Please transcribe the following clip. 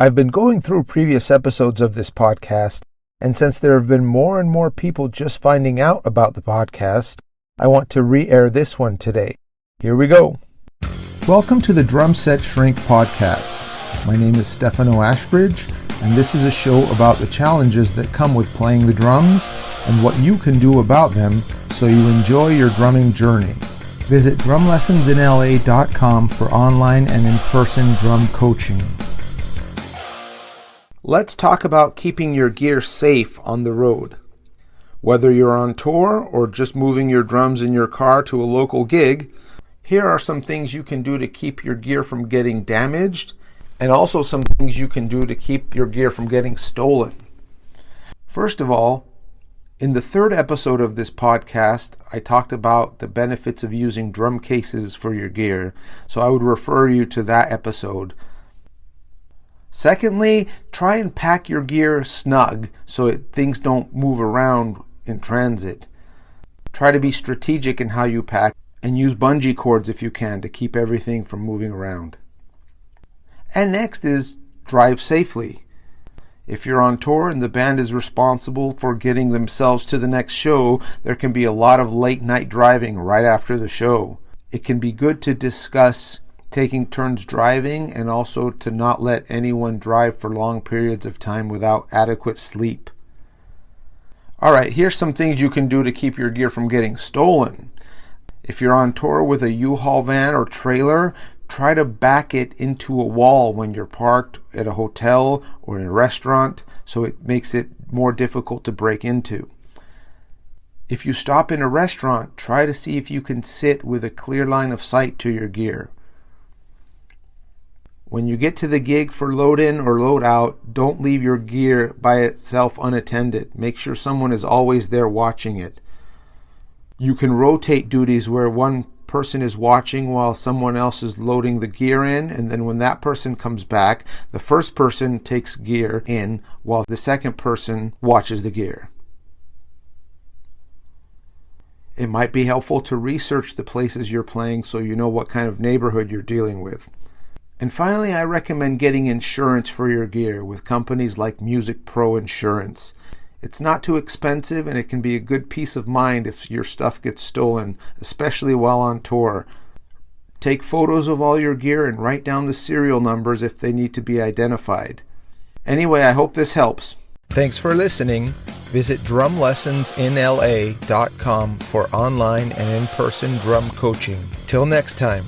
I've been going through previous episodes of this podcast, and since there have been more and more people just finding out about the podcast, I want to re-air this one today. Here we go. Welcome to the Drum Set Shrink podcast. My name is Stefano Ashbridge, and this is a show about the challenges that come with playing the drums and what you can do about them so you enjoy your drumming journey. Visit drumlessonsinla.com for online and in-person drum coaching. Let's talk about keeping your gear safe on the road. Whether you're on tour or just moving your drums in your car to a local gig, here are some things you can do to keep your gear from getting damaged, and also some things you can do to keep your gear from getting stolen. First of all, in the third episode of this podcast, I talked about the benefits of using drum cases for your gear, so I would refer you to that episode. Secondly, try and pack your gear snug so things don't move around in transit. Try to be strategic in how you pack and use bungee cords if you can to keep everything from moving around. And next is drive safely. If you're on tour and the band is responsible for getting themselves to the next show, there can be a lot of late night driving right after the show. It can be good to discuss taking turns driving and also to not let anyone drive for long periods of time without adequate sleep. Alright, here's some things you can do to keep your gear from getting stolen. If you're on tour with a U-Haul van or trailer, try to back it into a wall when you're parked at a hotel or in a restaurant so it makes it more difficult to break into. If you stop in a restaurant, try to see if you can sit with a clear line of sight to your gear. When you get to the gig for load in or load out, don't leave your gear by itself unattended. Make sure someone is always there watching it. You can rotate duties where one person is watching while someone else is loading the gear in, and then when that person comes back, the first person takes gear in while the second person watches the gear. It might be helpful to research the places you're playing so you know what kind of neighborhood you're dealing with. And finally, I recommend getting insurance for your gear with companies like Music Pro Insurance. It's not too expensive and it can be a good peace of mind if your stuff gets stolen, especially while on tour. Take photos of all your gear and write down the serial numbers if they need to be identified. Anyway, I hope this helps. Thanks for listening. Visit drumlessonsinla.com for online and in-person drum coaching. Till next time.